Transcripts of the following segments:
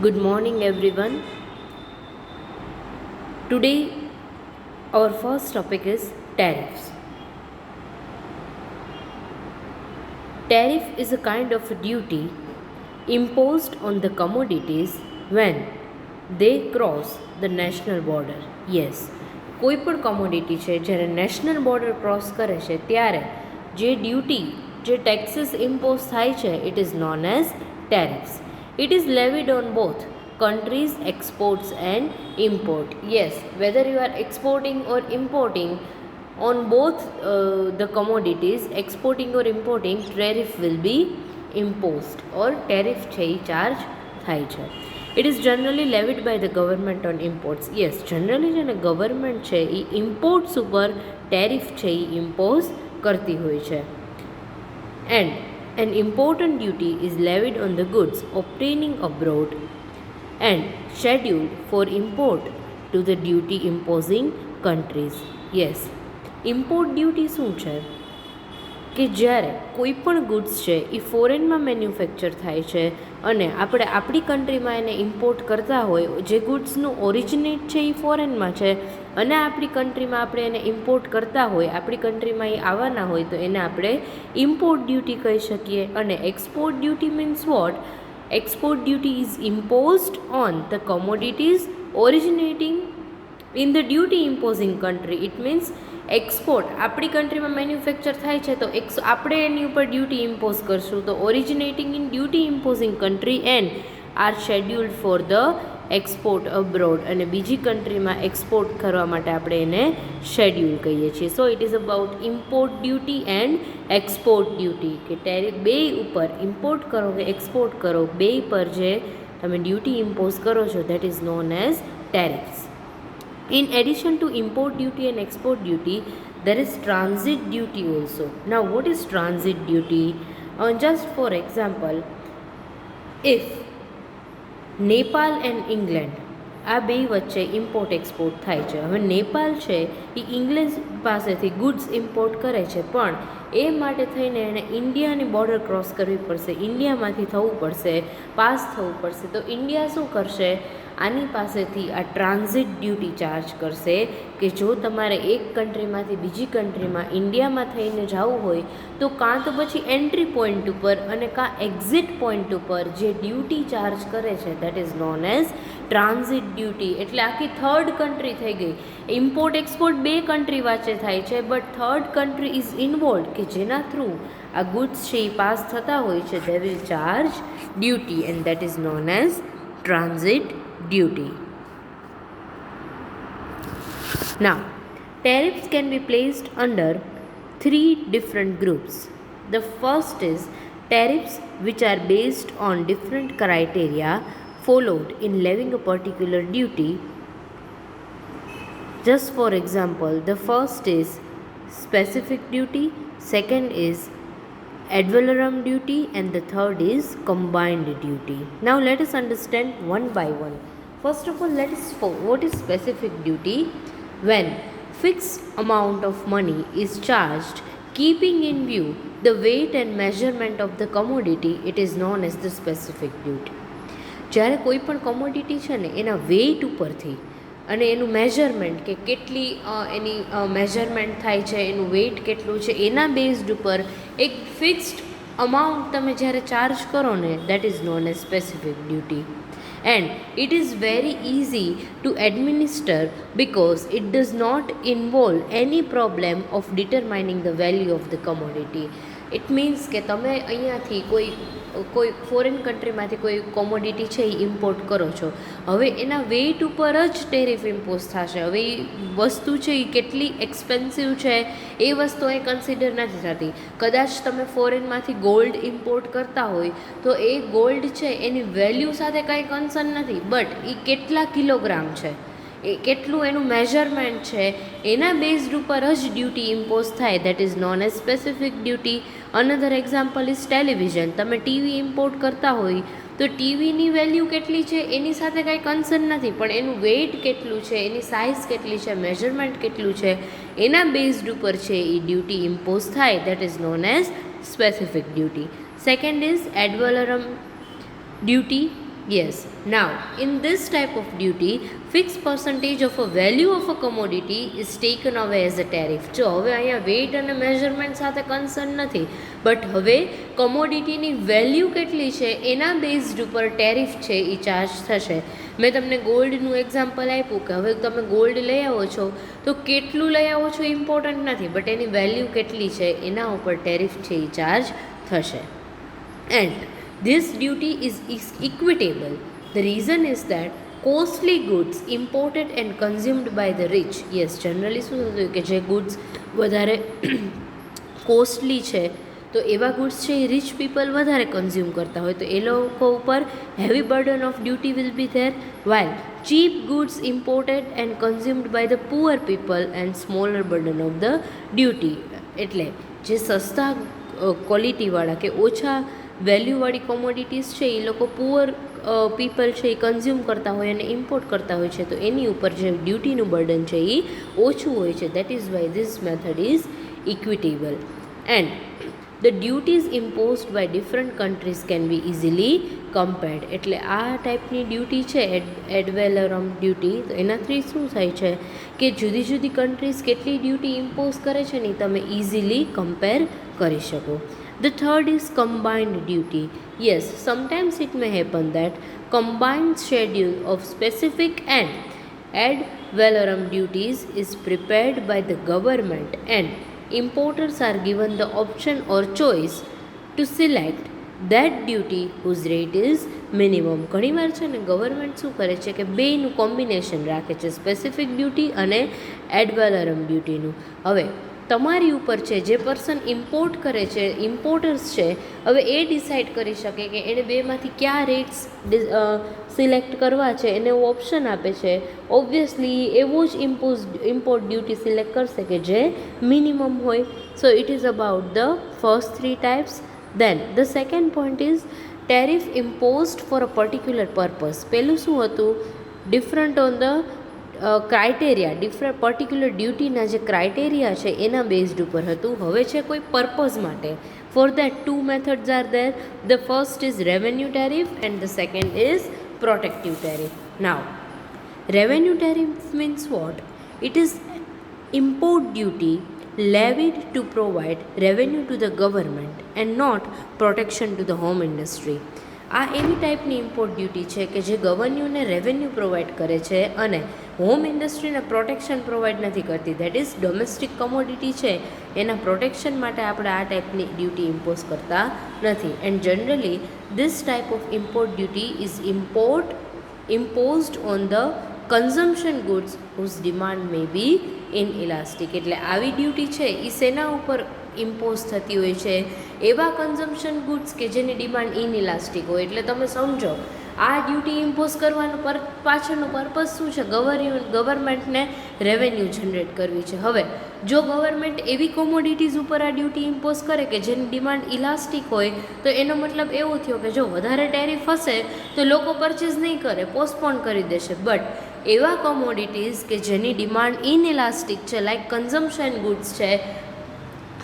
Good morning, everyone. Today, our first topic is tariffs. Tariff is a kind of a duty imposed on the commodities when they cross the national border. Yes, કોઈ પણ commodity છે જ્યારે national border cross કરે છે ત્યારે જે duty જે taxes impose થાય છે it is known as ટેરિફ્સ. It is levied on both countries' exports and import. Yes, whether you are exporting or importing, on both the commodities, exporting or importing, tariff will be imposed or tariff છે એ charge થાય છે. It is generally levied by the government on imports. Yes, generally જેને government છે એ imports ઉપર tariff છે એ impose કરતી હોય છે. And an important duty is levied on the goods obtaining abroad and scheduled for import to the duty imposing countries. Yes, import duty શું છે કે જ્યારે કોઈ પણ ગુડ્સ છે એ ફોરેનમાં મેન્યુફેક્ચર થાય છે અને આપણે આપણી કન્ટ્રીમાં એને ઇમ્પોર્ટ કરતા હોય, જે ગુડ્સનું ઓરિજિનેટ છે એ ફોરેનમાં છે અને આપણી કન્ટ્રીમાં આપણે એને ઇમ્પોર્ટ કરતા હોય, આપણી કન્ટ્રીમાં એ આવવાના હોય તો એને આપણે ઇમ્પોર્ટ ડ્યુટી કહી શકીએ. અને export duty means what? Export duty is imposed on the commodities originating in the duty imposing country. It means export આપણી કન્ટ્રીમાં મેન્યુફેક્ચર થાય છે તો આપણે એની ઉપર ડ્યુટી ઇમ્પોઝ કરશું. તો originating in duty imposing country and are scheduled for the export abroad, અને બીજી કન્ટ્રીમાં એક્સપોર્ટ કરવા માટે આપણે એને શેડ્યુલ કહીએ છીએ. સો it is about import duty and export duty, કે ટેરિફ બે ઉપર ઇમ્પોર્ટ કરો કે એક્સપોર્ટ કરો, બે પર જે તમે ડ્યુટી ઇમ્પોઝ કરો છો that is known as ટેરિફ્સ. In addition to import duty and export duty, there is transit duty also. Now, what is transit duty? Just for example, if Nepal and England આ બે વચ્ચે ઇમ્પોર્ટ એક્સપોર્ટ થાય છે, હવે નેપાલ છે એ England પાસેથી goods import કરે છે, પણ એ માટે થઈને એણે ઇન્ડિયાની બોર્ડર ક્રોસ કરવી પડશે, ઇન્ડિયામાંથી થવું પડશે, પાસ થવું પડશે. તો ઇન્ડિયા શું કરશે? આની પાસેથી આ ટ્રાન્ઝિટ ડ્યુટી ચાર્જ કરશે કે જો તમારે એક કન્ટ્રીમાંથી બીજી કન્ટ્રીમાં ઇન્ડિયામાં થઈને જવું હોય તો કાં તો પછી એન્ટ્રી પોઈન્ટ ઉપર અને કાં એક્ઝિટ પોઈન્ટ ઉપર જે ડ્યુટી ચાર્જ કરે છે that is known as transit duty. એટલે આખી થર્ડ કન્ટ્રી થઈ ગઈ. ઇમ્પોર્ટ એક્સપોર્ટ બે કન્ટ્રી વચ્ચે થાય છે, but third country is involve કે જેના થ્રુ આ ગુડ્સ છે એ પાસ થતા હોય છે, they will charge duty and that is known as transit duty. Now, tariffs can be placed under three different groups. The first is tariffs which are based on different criteria followed in levying a particular duty. Just for example, the first is specific duty, second is ad valorem duty, and the third is combined duty. Now let us understand one by one. First of all, what is specific duty? When fixed amount of money is charged keeping in view the weight and measurement of the commodity, it is known as the specific duty. જ્યારે કોઈ પણ commodity છે ને એના weight ઉપરથી અને એનું measurement કે કેટલી એની મેઝરમેન્ટ થાય છે, એનું વેઇટ કેટલું છે, એના બેઝડ ઉપર એક ફિક્સ્ડ અમાઉન્ટ તમે જ્યારે ચાર્જ કરો ને that is known as specific duty. And it is very easy to administer because it does not involve any problem of determining the value of the commodity. It means કે તમે અહીંયાથી કોઈ foreign કન્ટ્રીમાંથી કોઈ commodity છે એ import કરો છો, હવે એના વેઇટ ઉપર જ ટેરિફ ઇમ્પોઝ થશે. હવે એ વસ્તુ છે એ કેટલી એક્સપેન્સિવ છે એ વસ્તુ અહીં કન્સિડર નથી થતી. કદાચ તમે ફોરેનમાંથી ગોલ્ડ ઇમ્પોર્ટ કરતા હોય તો એ ગોલ્ડ છે એની વેલ્યુ સાથે કાંઈ કન્સર્ન નથી, બટ એ કેટલા કિલોગ્રામ છે, એ કેટલું એનું મેઝરમેન્ટ છે એના બેઝડ ઉપર જ ડ્યુટી ઇમ્પોઝ થાય, that is known as specific duty. Another example is television. તમે ટીવી ઇમ્પોર્ટ કરતા હોય તો ટીવીની વેલ્યુ કેટલી છે એની સાથે કાંઈ કન્સર્ન નથી, પણ એનું વેઇટ કેટલું છે, એની સાઇઝ કેટલી છે, મેઝરમેન્ટ કેટલું છે એના બેઝડ ઉપર છે એ ડ્યુટી ઇમ્પોઝ થાય, that is known as specific duty. Second is ad valorem duty. Yes. Now, in this type of duty, fixed percentage of a value of a commodity is taken away as a tariff. જો હવે અહીંયા weight અને measurement સાથે concern નથી, but હવે કોમોડિટીની value કેટલી છે એના બેઝડ ઉપર ટેરિફ છે એ ચાર્જ થશે. મેં તમને ગોલ્ડનું એક્ઝામ્પલ આપ્યું કે હવે તમે ગોલ્ડ લઈ આવો છો તો કેટલું લઈ આવો છો ઇમ્પોર્ટન્ટ નથી, બટ એની વેલ્યુ કેટલી છે એના ઉપર ટેરિફ છે એ ચાર્જ થશે. And this duty is equitable. The reason is that costly goods imported and consumed by the rich, yes, generally શું થતું કે જે goods વધારે કોસ્ટલી છે તો એવા ગુડ્સ છે એ રિચ પીપલ વધારે કન્ઝ્યુમ કરતા હોય તો એ લોકો ઉપર heavy burden of duty will be there, while cheap goods imported and consumed by the poor people and smaller burden of the duty. એટલે જે સસ્તા ક્વોલિટીવાળા કે ઓછા વેલ્યુવાળી કોમોડિટીઝ છે એ લોકો પુઅર પીપલ છે એ કન્ઝ્યુમ કરતા હોય અને ઇમ્પોર્ટ કરતા હોય છે તો એની ઉપર જે ડ્યુટીનું બર્ડન છે એ ઓછું હોય છે. That is why this method is equitable. And the duties imposed by different countries can be easily compared. એટલે આ ટાઈપની ડ્યુટી છે એડ વેલોરમ ડ્યુટી, તો એનાથી શું થાય છે કે જુદી જુદી કન્ટ્રીઝ કેટલી ડ્યુટી ઇમ્પોઝ કરે છે ને તમે ઇઝીલી કમ્પેર કરી શકો. The third is combined duty. Yes, sometimes it may happen that combined schedule of specific and ad valorem duties is prepared by the government and importers are given the option or choice to select that duty whose rate is minimum. ઘણીવાર છે ને government શું કરે છે કે બેયનું combination રાખે છે, specific duty અને એડ વેલોરમ ડ્યુટીનું. હવે તમારી ઉપર છે, જે પર્સન ઇમ્પોર્ટ કરે છે, ઇમ્પોર્ટર્સ છે, હવે એ ડિસાઇડ કરી શકે કે એણે બેમાંથી કયા રેટ્સ સિલેક્ટ કરવા છે એને એવું ઓપ્શન આપે છે. ઓબ્વિયસલી એવો જ ઇમ્પોર્ટ ડ્યુટી સિલેક્ટ કરશે કે જે મિનિમમ હોય. So it is about the first 3 types. Then the second point is tariff imposed for a particular purpose. પહેલું શું હતું, different on the criteria, different particular ડ્યુટીના જે ક્રાઇટેરિયા છે એના બેઝડ ઉપર હતું. હવે છે કોઈ પર્પઝ માટે. For that 2 methods are there. The first is revenue tariff and the second is protective tariff. Now revenue tariff means what? It is import duty levied to provide revenue to the government and not protection to the home industry. આ એવી ટાઈપની import duty છે કે જે ગવર્ન્યુને revenue provide કરે છે અને home ઇન્ડસ્ટ્રીને protection provide નથી કરતી. દેટ ઇઝ ડોમેસ્ટિક કમોડિટી છે એના પ્રોટેક્શન માટે આપણે આ ટાઈપની ડ્યુટી ઇમ્પોઝ કરતા નથી. And generally this type of import duty is imposed on the consumption goods whose demand may be inelastic. એટલે આવી ડ્યુટી છે એ શેના ઉપર ઇમ્પોઝ થતી હોય છે? એવા કન્ઝમ્પશન ગુડ્સ કે જેની ડિમાન્ડ ઇનઇલાસ્ટિક હોય. એટલે તમે સમજો આ ડ્યુટી ઇમ્પોઝ કરવાનું પાછળનું પર્પઝ શું છે? ગવર્મેન્ટને રેવન્યુ જનરેટ કરવી છે. હવે જો ગવર્મેન્ટ એવી કોમોડિટીઝ ઉપર આ ડ્યુટી ઇમ્પોઝ કરે કે જેની ડિમાન્ડ ઇલાસ્ટિક હોય તો એનો મતલબ એવો થયો કે જો વધારે ટેરિફ હશે તો લોકો પરચેઝ નહીં કરે, પોસ્ટપોન કરી દેશે. બટ એવા કોમોડિટીઝ કે જેની ડિમાન્ડ ઇનઇલાસ્ટિક છે, લાઈક કન્ઝમ્પશન ગુડ્સ છે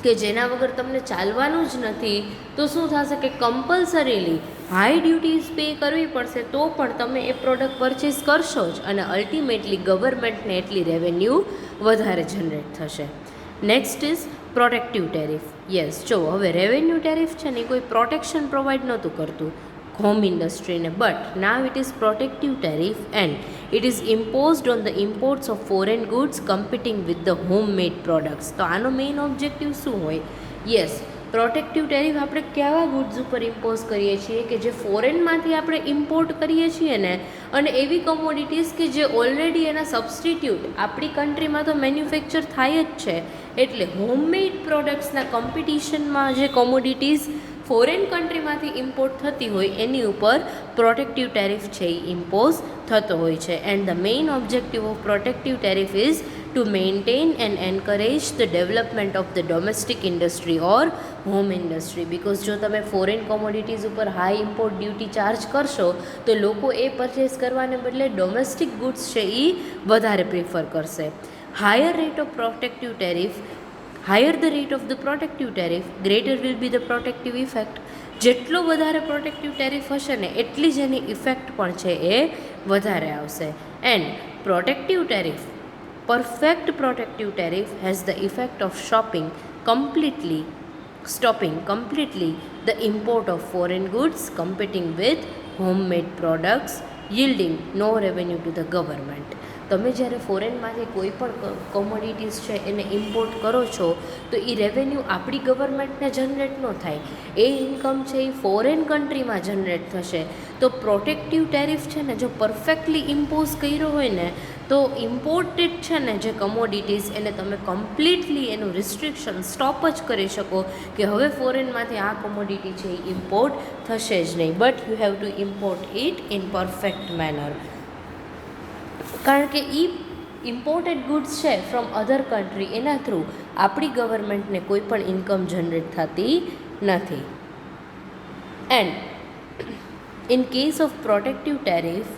કે જેના વગર તમને ચાલવાનું જ નથી, તો શું થશે કે કમ્પલસરીલી હાઈ ડ્યુટીઝ પે કરવી પડશે તો પણ તમે એ પ્રોડક્ટ પરચેસ કરશો જ અને અલ્ટિમેટલી ગવર્મેન્ટને એટલી રેવન્યુ વધારે જનરેટ થશે. Next is protective tariff. Yes, જો હવે રેવન્યુ ટેરિફ છે ને કોઈ પ્રોટેક્શન પ્રોવાઈડ નહોતું કરતું હોમ ઇન્ડસ્ટ્રીને, but now it is protective tariff and it is imposed on the imports of foreign goods competing with the home made products. તો આનો મેઇન ઓબ્જેક્ટિવ શું હોય? યસ, પ્રોટેક્ટિવ ટેરિફ આપણે કેવા ગુડ્સ ઉપર ઇમ્પોઝ કરીએ છીએ કે જે ફોરેનમાંથી આપણે ઇમ્પોર્ટ કરીએ છીએ ને, અને એવી કોમોડિટીઝ કે જે ઓલરેડી એના સબસ્ટિટ્યૂટ આપણી કન્ટ્રીમાં તો મેન્યુફેક્ચર થાય જ છે. એટલે હોમમેડ પ્રોડક્ટ્સના કોમ્પિટિશનમાં જે કોમોડિટીઝ ફોરેન કન્ટ્રીમાંથી ઇમ્પોર્ટ થતી હોય એની ઉપર પ્રોટેક્ટિવ ટેરિફ છે એ ઇમ્પોઝ થતો હોય છે. And the main objective of protective tariff is to maintain and encourage the development of the domestic industry or home industry. Because જો તમે ફોરેન કોમોડિટીઝ ઉપર હાઈ ઇમ્પોર્ટ ડ્યુટી ચાર્જ કરશો તો લોકો એ પરચેસ કરવાને બદલે ડોમેસ્ટિક ગુડ્સ છે એ વધારે પ્રિફર કરશે. Higher the rate of protective tariff, greater will be the protective effect. જેટલો વધારે પ્રોટેક્ટિવ ટેરિફ હશે ને એટલી જ એની ઇફેક્ટ પણ છે એ વધારે આવશે. And protective tariff, perfect protective tariff has the effect of stopping completely the import of foreign goods competing with homemade products, yielding no revenue to the government. તમે જ્યારે ફોરેનમાંથી કોઈ પણ કોમોડિટીઝ છે એને ઇમ્પોર્ટ કરો છો તો એ રેવન્યુ આપણી ગવર્મેન્ટને જનરેટ ન થાય, એ ઇન્કમ છે એ ફોરેન કન્ટ્રીમાં જનરેટ થશે. તો પ્રોટેક્ટિવ ટેરિફ છે ને જો પરફેક્ટલી ઇમ્પોઝ કર્યો હોય ને તો ઇમ્પોર્ટેડ છે ને જે કમોડિટીઝ એને તમે કમ્પ્લીટલી એનું રિસ્ટ્રિક્શન સ્ટોપ જ કરી શકો કે હવે ફોરેનમાંથી આ કોમોડિટી છે એ ઇમ્પોર્ટ થશે જ નહીં, but you have to import it in perfect manner. કારણ કે એ ઇમ્પોર્ટેડ ગુડ્સ છે ફ્રોમ અધર કન્ટ્રી, એના થ્રુ આપણી ગવર્મેન્ટને કોઈ પણ ઇન્કમ જનરેટ થતી નથી. And in case of protective tariff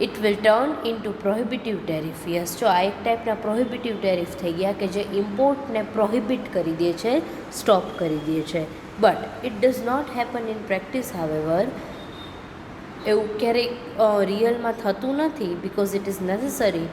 it will turn into prohibitive tariff. Yes, જો આ એક ટાઈપના પ્રોહિબિટિવ ટેરિફ થઈ ગયા કે જે ઇમ્પોર્ટને પ્રોહિબિટ કરી દે છે, સ્ટોપ કરી દે છે. But it does not happen in practice. However એવું ક્યારેક રિયલમાં થતું નથી, because it is necessary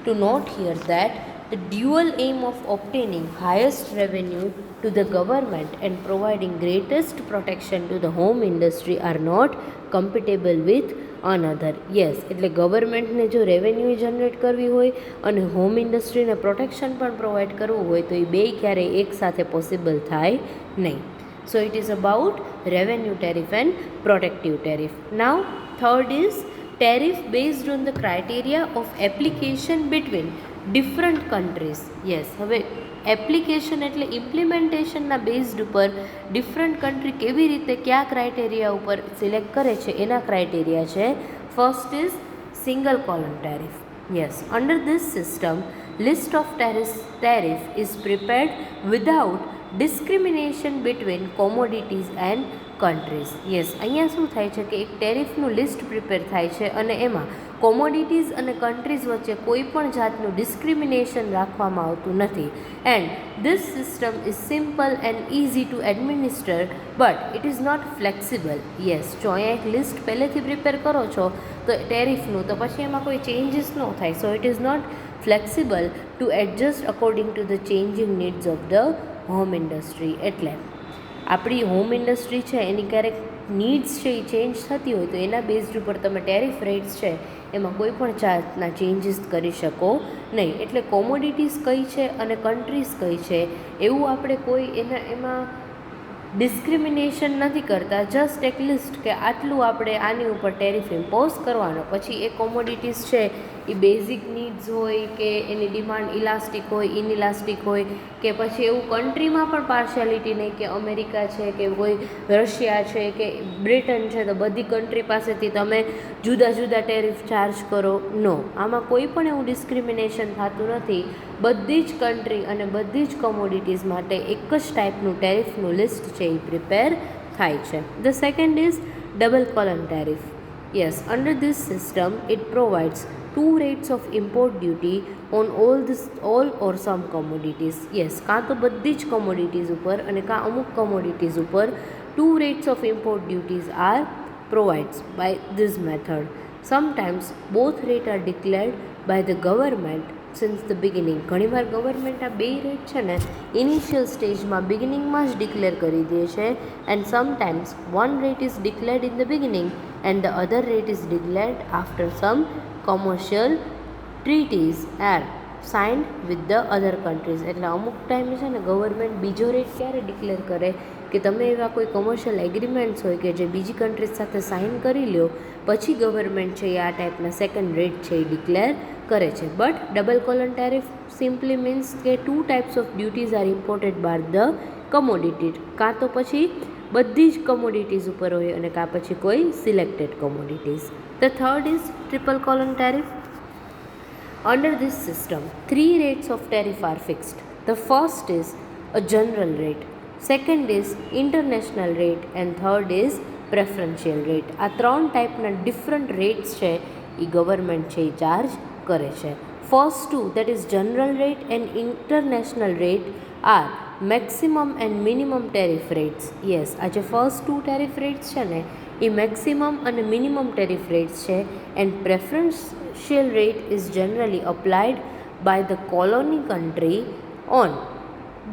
to note here that the dual aim of obtaining highest revenue to the government and providing greatest protection to the home industry are not compatible with another. Yes, એટલે ગવર્મેન્ટને જો revenue generate કરવી હોય અને home ઇન્ડસ્ટ્રીને protection પણ provide કરવું હોય તો એ બે ક્યારેય એકસાથે પોસિબલ થાય નહીં. So it is about revenue tariff and protective tariff. Now third is tariff based on the criteria of application between different countries. Yes, હવે એપ્લિકેશન એટલે ઇમ્પ્લિમેન્ટેશનના બેઝડ ઉપર ડિફરન્ટ કન્ટ્રી કેવી રીતે કયા ક્રાઇટેરિયા ઉપર સિલેક્ટ કરે છે એના ક્રાઇટેરિયા છે. First is single column tariff. Yes, under this system list of tariff is prepared without discrimination between commodities and countries. Yes, અહીંયા શું થાય છે કે એક ટેરિફનું લિસ્ટ પ્રિપેર થાય છે અને એમાં કોમોડિટીઝ અને કન્ટ્રીઝ વચ્ચે કોઈ પણ જાતનું ડિસ્ક્રિમિનેશન રાખવામાં આવતું નથી. And this system is simple and easy to administer but it is not flexible. Yes, જો અહીંયા એક લિસ્ટ પહેલેથી પ્રિપેર કરો છો તો ટેરિફનું, તો પછી એમાં કોઈ ચેન્જીસ ન થાય. So it is not flexible to adjust according to the changing needs of the home industry. એટલે આપણી હોમ ઇન્ડસ્ટ્રી છે એની ક્યારેક નીડ્સ છે એ ચેન્જ થતી હોય તો એના બેઝડ ઉપર તમે ટેરિફ રેટ્સ છે એમાં કોઈ પણ જાતના ચેન્જીસ કરી શકો નહીં. એટલે કોમોડિટીઝ કઈ છે અને કન્ટ્રીઝ કઈ છે એવું આપણે કોઈ એમાં ડિસ્ક્રિમિનેશન નથી કરતા. જસ્ટ એક લિસ્ટ કે આટલું આપણે આની ઉપર ટેરિફ ઇમ્પોઝ કરવાનો. પછી એ કોમોડિટીઝ છે એ બેઝિક નીડ્સ હોય કે એની ડિમાન્ડ ઇલાસ્ટિક હોય, ઇનઇલાસ્ટિક હોય, કે પછી એવું કન્ટ્રીમાં પણ પાર્શિયાલિટી નહીં કે અમેરિકા છે કે કોઈ રશિયા છે કે બ્રિટન છે તો બધી કન્ટ્રી પાસેથી તમે જુદા જુદા ટેરિફ ચાર્જ કરો. નો, આમાં કોઈ પણ એવું ડિસ્ક્રિમિનેશન થતું નથી. બધી જ કન્ટ્રી અને બધી જ કોમોડિટીઝ માટે એક જ ટાઈપનું ટેરિફનું લિસ્ટ છે એ પ્રિપેર થાય છે. The second is double column tariff. Yes, under this system it provides two rates of import duty on all or some commodities. Yes, કાં તો બધી જ કોમોડિટીઝ ઉપર અને કાં અમુક કોમોડિટીઝ ઉપર two rates of import duties are provided by this method. Sometimes both rates are declared by the government since the beginning. ઘણીવાર ગવર્મેન્ટ આ બે રેટ છે ને ઇનિશિયલ સ્ટેજમાં બિગિનિંગમાં જ ડિક્લેર કરી દે છે. And sometimes one rate is declared in the beginning and the other rate is declared after some commercial treaties are signed with the other countries. એટલે અમુક ટાઈમે છે ને ગવર્મેન્ટ બીજો રેટ ક્યારે ડિક્લેર કરે કે તમે એવા કોઈ કોમર્શિયલ એગ્રીમેન્ટ્સ હોય કે જે બીજી કન્ટ્રીઝ સાથે સાઇન કરી લ્યો પછી ગવર્મેન્ટ છે એ આ ટાઈપના સેકન્ડ રેટ છે એ ડિક્લેર કરે છે. But double column tariff simply means કે two types of duties are imported by the commodity. કાં તો પછી બધી જ કમોડિટીઝ ઉપર હોય અને કાં પછી કોઈ selected કમોડિટીઝ. The third is triple column tariff. Under this system, three rates of tariff are fixed. The first is a general rate, second is international rate and third is preferential rate. આ ત્રણ ટાઈપના different rates છે એ government છે એ charge કરે છે. First two, that is general rate and international rate, are maximum and minimum tariff rates. Yes, આ જે ફર્સ્ટ 2 ટેરિફ રેટ્સ છે ને એ મેક્સિમમ અને મિનિમમ ટેરિફ રેટ્સ છે. And preferential rate is generally applied by the colony country on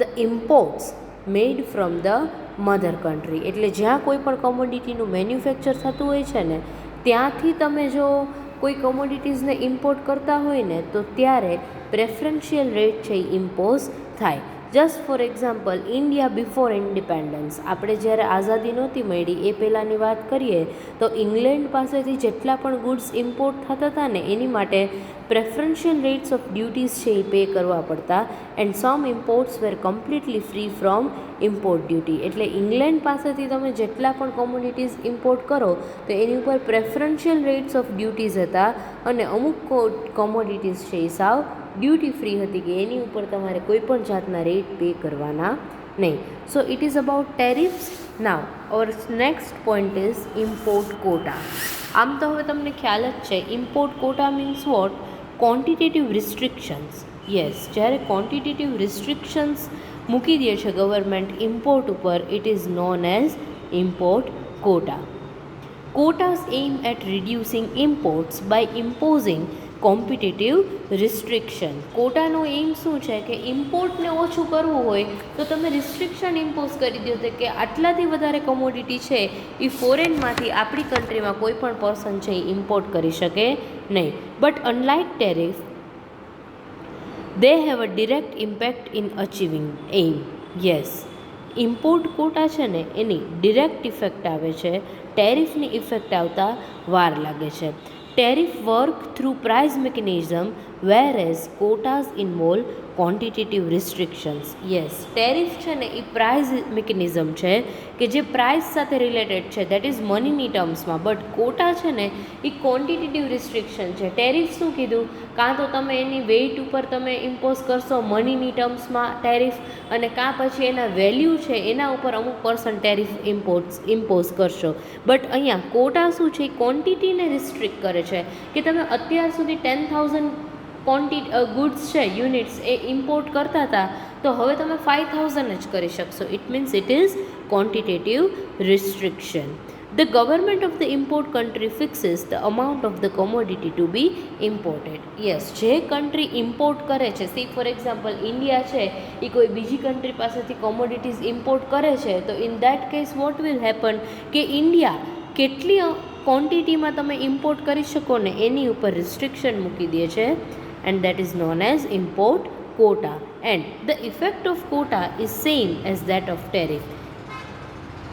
the imports made from the mother country. એટલે જ્યાં કોઈ પણ કોમોડિટીનું મેન્યુફેક્ચર થતું હોય છે ને ત્યાંથી તમે જો કોઈ કોમોડિટીઝને ઇમ્પોર્ટ કરતા હોય ને તો ત્યારે પ્રેફરન્શિયલ રેટ છે એ ઇમ્પોઝ થાય. Just for example, India before independence, આપણે જ્યારે આઝાદી નહોતી મળી એ પહેલાંની વાત કરીએ તો ઇંગ્લેન્ડ પાસેથી જેટલા પણ ગુડ્સ ઇમ્પોર્ટ થતા હતા ને એની માટે પ્રેફરન્શિયલ રેટ્સ ઓફ ડ્યુટીઝ છે એ પે કરવા પડતા. And some imports were completely free from import duty. એટલે ઇંગ્લેન્ડ પાસેથી તમે જેટલા પણ કોમોડિટીઝ ઇમ્પોર્ટ કરો તો એની ઉપર પ્રેફરન્શિયલ રેટ્સ ઓફ ડ્યુટીઝ હતા અને અમુક કોમોડિટીઝ છે એ સાવ ડ્યુટી ફ્રી હતી કે એની ઉપર તમારે કોઈ પણ જાતના રેટ પે કરવાના નહીં. So it is about tariffs. Now our next point is import quota. આમ તો હવે તમને ખ્યાલ જ છે import quota means what? Quantitative restrictions. Yes, જ્યારે ક્વોન્ટિટેટિવ રિસ્ટ્રિક્શન્સ મૂકી દે છે ગવર્મેન્ટ ઇમ્પોર્ટ ઉપર, it is known as import quota. Quotas aim at reducing imports by imposing competitive restriction. કોટાનો એમ શું છે કે ઇમ્પોર્ટને ઓછું કરવું હોય તો તમે રિસ્ટ્રિક્શન ઇમ્પોઝ કરી દો તો કે આટલાથી વધારે કોમોડિટી છે એ ફોરેનમાંથી આપણી કન્ટ્રીમાં કોઈ પણ પર્સન છે એ ઇમ્પોર્ટ કરી શકે નહીં. But unlike tariff they have a direct impact in achieving aim. Yes, import quota છે ને એની ડિરેક્ટ ઇફેક્ટ આવે છે, ટેરિફની ઇફેક્ટ આવતા વાર લાગે છે. Tariff work through price mechanism whereas quotas involve quantitative restrictions. Yes, tariff છે ને એ પ્રાઇસ મિકેનિઝમ છે કે જે પ્રાઇસ સાથે રિલેટેડ છે, દેટ ઇઝ મનીની ટર્મ્સમાં. બટ કોટા છે ને એ ક્વોન્ટિટેટિવ રિસ્ટ્રિક્શન છે. ટેરિફ શું કીધું? કાં તો તમે એની વેઇટ ઉપર તમે ઇમ્પોઝ કરશો મનીની ટર્મ્સમાં ટેરિફ, અને કાં પછી એના વેલ્યુ છે એના ઉપર અમુક પર્સન્ટ ટેરિફ ઇમ્પોઝ કરશો. બટ અહીંયા કોટા શું છે? ક્વોન્ટિટીને રિસ્ટ્રિક્ટ કરે છે કે તમે અત્યાર સુધી 10,000 ગુડ્સ છે યુનિટ્સ એ ઇમ્પોર્ટ કરતા હતા તો હવે તમે 5,000 જ કરી શકશો. It means it is quantitative restriction. The government of the import country fixes the amount of the commodity to be imported. Yes, જે કન્ટ્રી ઇમ્પોર્ટ કરે છે, સી ફોર એક્ઝામ્પલ ઇન્ડિયા છે એ કોઈ બીજી કન્ટ્રી પાસેથી કોમોડિટીઝ ઇમ્પોર્ટ કરે છે તો in that case what will happen કે ઇન્ડિયા કેટલી ક્વોન્ટિટીમાં તમે ઇમ્પોર્ટ કરી શકો ને એની ઉપર રિસ્ટ્રિક્શન મૂકી દે છે. And that is known as import quota. And the effect of quota is same as that of tariff.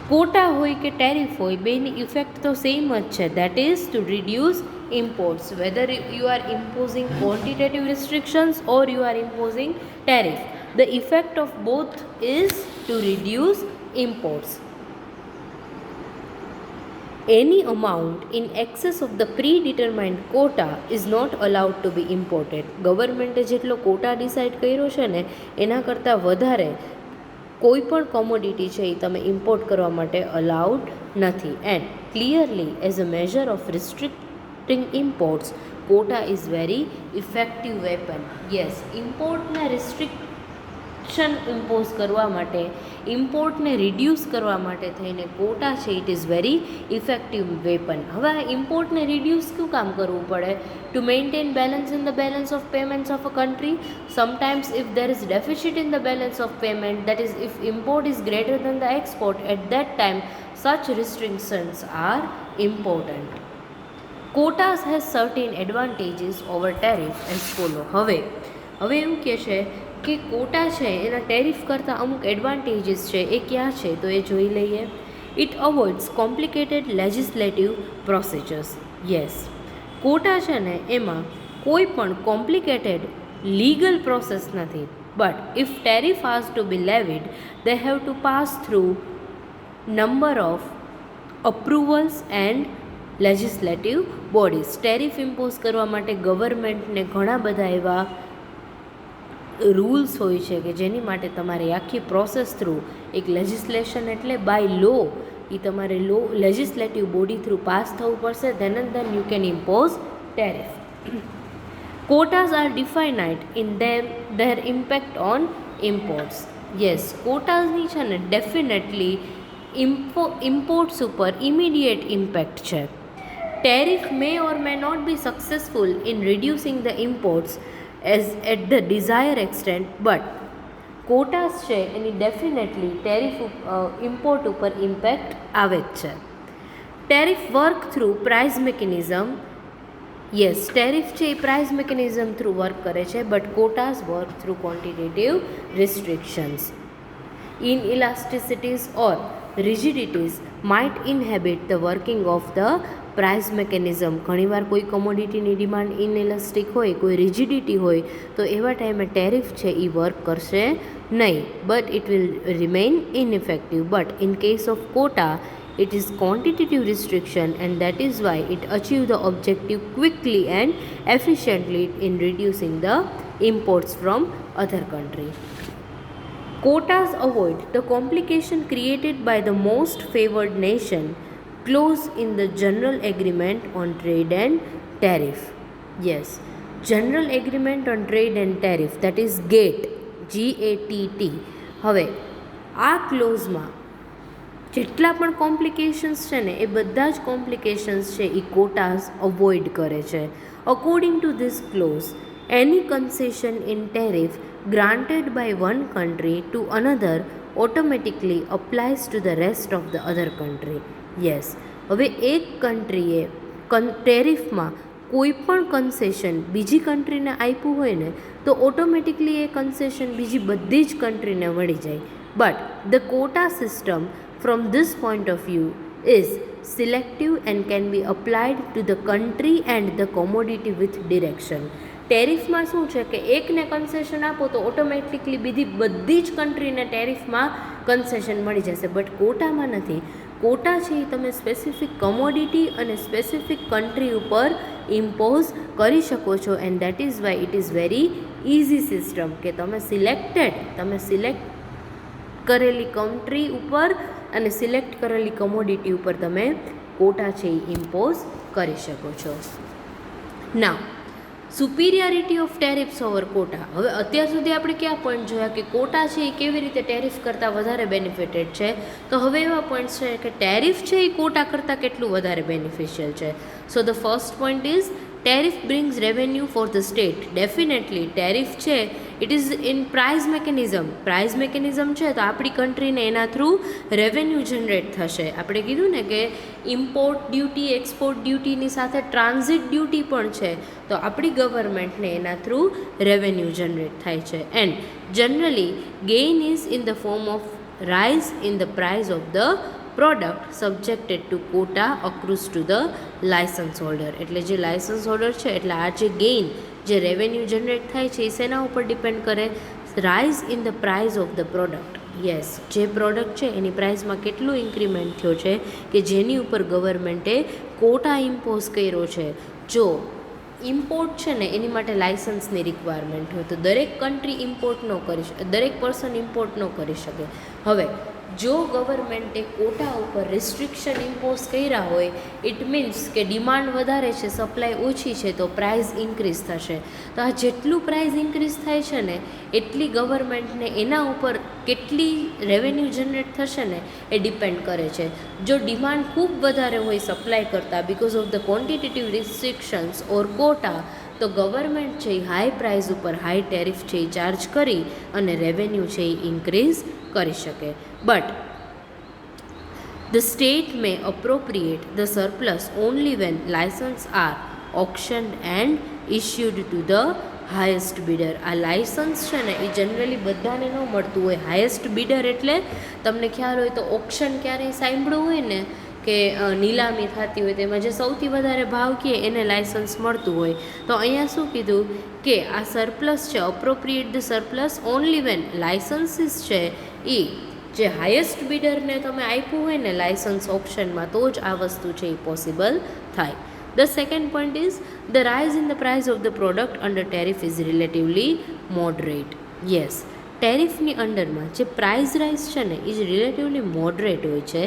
Quota હોય કે ટેરિફ હોય બેની ઇફેક્ટ તો સેમ જ છે, that is to reduce imports. Whether you are imposing quantitative restrictions or you are imposing tariff, the effect of both is to reduce imports. Any amount in excess of the predetermined quota is not allowed to be imported. ગવર્મેન્ટે જેટલો quota decide કર્યો છે ને એના કરતાં વધારે કોઈ પણ કોમોડિટી છે એ તમે ઇમ્પોર્ટ કરવા માટે અલાઉડ નથી. And clearly as a measure of restricting imports quota is very effective weapon. Yes, ઇમ્પોર્ટને રિસ્ટ્રિક્શન ઇમ્પોઝ કરવા માટે, ઇમ્પોર્ટને રિડ્યુસ કરવા માટે થઈને કોટા છે it is very effective weapon. હવે આ ઇમ્પોર્ટને રિડ્યુસ શું કામ કરવું પડે? To maintain balance in the balance of payments of a country. Sometimes if there is deficit in the balance of payment, that is if import is greater than the export, at that time such restrictions are important. Quotas has certain advantages over tariff as follow. હવે એવું કહે છે કે quota છે એના tariff કરતાં અમુક advantages છે એ ક્યાં છે તો એ જોઈ લઈએ. It avoids complicated legislative procedures. Yes, quota છે ને એમાં કોઈ પણ કોમ્પ્લિકેટેડ લીગલ પ્રોસેસ નથી. But if tariff has to be levied they have to pass through number of approvals and legislative bodies. Tariff impose કરવા માટે ગવર્મેન્ટને ઘણા બધા એવા રૂલ્સ હોય છે કે જેની માટે તમારે આખી પ્રોસેસ થ્રુ એક લેજિસ્લેશન એટલે બાય લો એ તમારે law legislative body through pass થવું પડશે. Then and then you can impose tariff. Quotas are definite in their impact on imports. Yes, કોટાઝની છે ને ડેફિનેટલી ઇમ્પોર્ટ્સ ઉપર ઇમિડિયેટ ઇમ્પેક્ટ છે. Tariff may or may not be successful in reducing the imports as at the desire extent, but quotas છે એની definitely tariff import ઉપર impact આવે જ છે. Tariff work through price mechanism. Yes, tariff છે એ price mechanism through work કરે છે, but quotas work through quantitative restrictions. Inelasticities or rigidities might inhibit the working of the price mechanism. ઘણીવાર કોઈ કોમોડિટીની ડિમાન્ડ ઇનએલાસ્ટિક હોય, કોઈ રિજિડિટી હોય, તો એવા ટાઈમે ટેરિફ છે એ વર્ક કરશે નહીં, but it will remain ineffective. But in case of quota, it is quantitative restriction, and that is why it achieve the objective quickly and efficiently in reducing the imports from other country. Quotas avoid the complication created by the most favored nation clause in the General Agreement on Trade and Tariff. Yes, General Agreement on Trade and Tariff, that is GATT, GATT. હવે આ ક્લોઝમાં જેટલા પણ complications છે ને એ બધા જ complications છે એ કોટાસ avoid કરે છે. According to this clause, any concession in tariff granted by one country to another automatically applies to the rest of the other country. Yes, હવે એક કન્ટ્રીએ ટેરિફમાં કોઈ પણ કન્સેશન બીજી કન્ટ્રીને આપ્યું હોય ને તો ઓટોમેટિકલી એ કન્સેશન બીજી બધી જ કન્ટ્રીને મળી જાય. But the quota system from this point of view is selective and can be applied to the country and the commodity with direction. ટેરિફમાં શું છે કે એકને કન્સેશન આપો તો ઓટોમેટિકલી બીજી બધી જ કન્ટ્રીને ટેરિફમાં કન્સેશન મળી જશે, બટ કોટામાં નથી. કોટા છે એ તમે સ્પેસિફિક કમોડિટી અને સ્પેસિફિક કન્ટ્રી ઉપર ઇમ્પોઝ કરી શકો છો, and that is Y it is very easy system કે તમે સિલેક્ટ કરેલી કન્ટ્રી ઉપર અને સિલેક્ટ કરેલી કમોડિટી ઉપર તમે કોટા છે એ ઇમ્પોઝ કરી શકો છો. નાઉ, સુપિરિયરિટી ઓફ ટેરિફ્સ ઓવર કોટા. હવે અત્યાર સુધી આપણે કયા પોઈન્ટ જોયા કે કોટા છે એ કેવી રીતે ટેરિફ કરતાં વધારે બેનિફિટેડ છે, તો હવે એવા પોઈન્ટ્સ છે કે ટેરિફ છે એ કોટા કરતાં કેટલું વધારે બેનિફિશિયલ છે. So the first point is tariff brings revenue for the state. Definitely tariff છે it is in price mechanism. Price mechanism છે તો આપણી કન્ટ્રીને એના થ્રુ રેવન્યુ જનરેટ થશે. આપણે કીધું ને કે ઇમ્પોર્ટ ડ્યુટી, એક્સપોર્ટ ડ્યુટીની સાથે ટ્રાન્ઝિટ ડ્યુટી પણ છે, તો આપણી ગવર્મેન્ટને એના થ્રુ રેવન્યુ જનરેટ થાય છે. And generally gain is in the form of rise in the price of the product subjected to quota accrues to the license holder. એટલે જે લાયસન્સ હોલ્ડર છે એટલે આ જે ગેઇન, જે રેવન્યુ જનરેટ થાય છે એ શેના ઉપર ડિપેન્ડ કરે? Rise in the price of the product. Yes, જે પ્રોડક્ટ છે એની પ્રાઇસમાં કેટલું ઇન્ક્રીમેન્ટ થયો છે કે જેની ઉપર ગવર્મેન્ટે કોટા ઇમ્પોઝ કર્યો છે. જો ઇમ્પોર્ટ છે ને એની માટે લાયસન્સની રિક્વાયરમેન્ટ હોય તો દરેક કન્ટ્રી ઇમ્પોર્ટ ન કરી શકે, દરેક પર્સન ઇમ્પોર્ટ ન કરી શકે. હવે જો ગવર્મેન્ટે કોટા ઉપર રિસ્ટ્રિક્શન ઇમ્પોઝ કર્યા હોય, ઇટ મીન્સ કે ડિમાન્ડ વધારે છે, સપ્લાય ઓછી છે, તો પ્રાઇસ ઇન્ક્રીઝ થશે. તો આ જેટલું પ્રાઇસ ઇન્ક્રીઝ થાય છે ને એટલી ગવર્મેન્ટને એના ઉપર કેટલી રેવન્યુ જનરેટ થશે ને એ ડિપેન્ડ કરે છે. જો ડિમાન્ડ ખૂબ વધારે હોય સપ્લાય કરતાં because of the quantitative restrictions or quota, તો ગવર્મેન્ટ છે એ હાઈ પ્રાઇસ ઉપર હાઈ ટેરિફ છે એ ચાર્જ કરી અને રેવન્યુ છે એ ઇન્ક્રીઝ કરી શકે. But the state may appropriate the surplus only when licenses are auctioned and issued to the highest bidder. આ લાયસન્સ છે ને એ જનરલી બધાને ન મળતું હોય. હાઈએસ્ટ બિડર એટલે તમને ખ્યાલ હોય તો ઓક્શન ક્યારેય સાંભળ્યું હોય ને કે નીલામી થતી હોય તેમાં જે સૌથી વધારે ભાવ કહે એને લાયસન્સ મળતું હોય. તો અહીંયા શું કીધું કે આ સરપ્લસ છે, appropriate the surplus only when licensees છે એ જે હાઈએસ્ટ બિડરને તમે આપ્યું હોય ને લાયસન્સ ઓપ્શનમાં તો જ આ વસ્તુ છે એ પોસિબલ થાય. The second point is the rise in the price of the product under tariff is relatively moderate. Yes, ટેરિફની અંડરમાં જે પ્રાઇઝ રાઇઝ છે ને એ જ રિલેટિવલી મોડરેટ હોય છે,